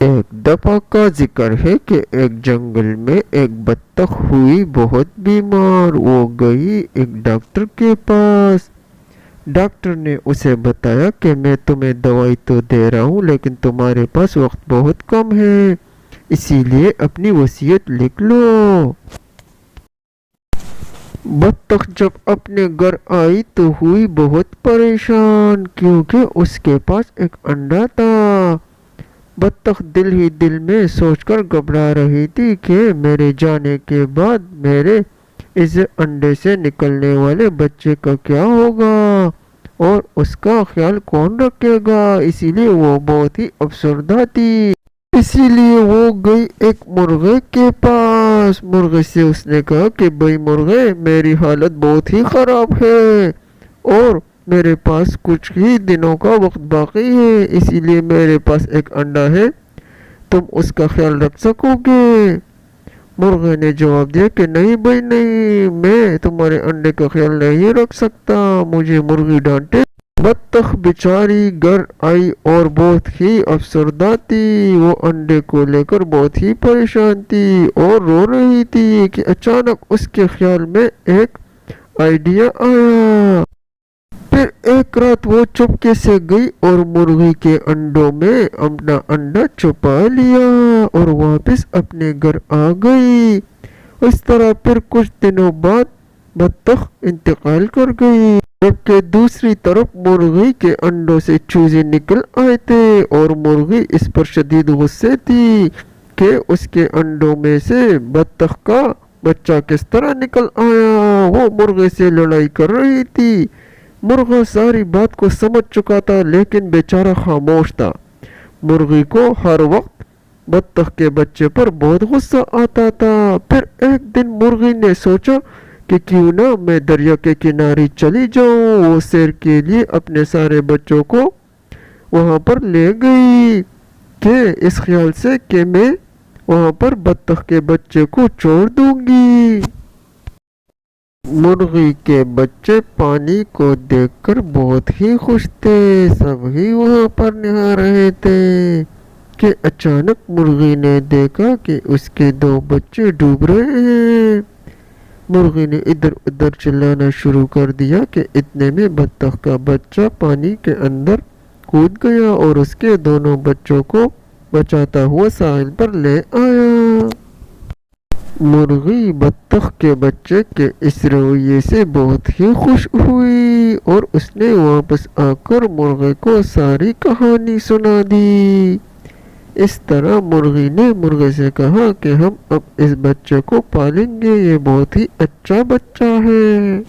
ایک دفعہ کا ذکر ہے کہ ایک جنگل میں ایک بطخ ہوئی بہت بیمار۔ وہ گئی ایک ڈاکٹر کے پاس۔ ڈاکٹر نے اسے بتایا کہ میں تمہیں دوائی تو دے رہا ہوں لیکن تمہارے پاس وقت بہت کم ہے، اسی لیے اپنی وصیت لکھ لو۔ بطخ جب اپنے گھر آئی تو ہوئی بہت پریشان کیونکہ اس کے پاس ایک انڈا تھا۔ بطخ دل ہی دل میں سوچ کر گھبرا رہی تھی کہ میرے جانے کے بعد میرے اس انڈے سے نکلنے والے بچے کا کیا ہوگا اور اس کا خیال کون رکھے گا۔ اسی لیے وہ بہت ہی افسردہ تھی۔ اسی لیے وہ گئی ایک مرغے کے پاس۔ مرغے سے اس نے کہا کہ بھائی مرغے، میری حالت بہت ہی خراب ہے اور میرے پاس کچھ ہی دنوں کا وقت باقی ہے، اسی لیے میرے پاس ایک انڈا ہے، تم اس کا خیال رکھ سکو گے؟ مرغے نے جواب دیا کہ نہیں بھائی نہیں، میں تمہارے انڈے کا خیال نہیں رکھ سکتا، مجھے مرغی ڈانٹے۔ بطخ بیچاری گھر آئی اور بہت ہی افسردہ تھی۔ وہ انڈے کو لے کر بہت ہی پریشان تھی اور رو رہی تھی کہ اچانک اس کے خیال میں ایک آئیڈیا آیا۔ پھر ایک رات وہ چپکے سے گئی اور مرغی کے انڈوں میں اپنا انڈا چھپا لیا اور واپس اپنے گھر آ گئی۔ اس طرح پھر کچھ دنوں بعد بطخ انتقال کر گئی، جبکہ دوسری طرف مرغی کے انڈوں سے چوزے نکل آئے تھے اور مرغی اس پر شدید غصے تھی کہ اس کے انڈوں میں سے بطخ کا بچہ کس طرح نکل آیا۔ وہ مرغے سے لڑائی کر رہی تھی۔ مرغا ساری بات کو سمجھ چکا تھا لیکن بیچارہ خاموش تھا۔ مرغی کو ہر وقت بطخ کے بچے پر بہت غصہ آتا تھا۔ پھر ایک دن مرغی نے سوچا کہ کیوں نہ میں دریا کے کنارے چلی جاؤں۔ وہ سیر کے لیے اپنے سارے بچوں کو وہاں پر لے گئی کہ اس خیال سے کہ میں وہاں پر بطخ کے بچے کو چھوڑ دوں گی۔ مرغی کے بچے پانی کو دیکھ کر بہت ہی خوش تھے، سب ہی وہاں پر نہا رہے تھے کہ اچانک مرغی نے دیکھا کہ اس کے دو بچے ڈوب رہے ہیں۔ مرغی نے ادھر ادھر چلانا شروع کر دیا کہ اتنے میں بطخ کا بچہ پانی کے اندر کود گیا اور اس کے دونوں بچوں کو بچاتا ہوا ساحل پر لے آیا۔ مرغی بطخ کے بچے کے اس رویے سے بہت ہی خوش ہوئی اور اس نے واپس آ کر مرغے کو ساری کہانی سنا دی۔ اس طرح مرغی نے مرغے سے کہا کہ ہم اب اس بچے کو پالیں گے، یہ بہت ہی اچھا بچہ ہے۔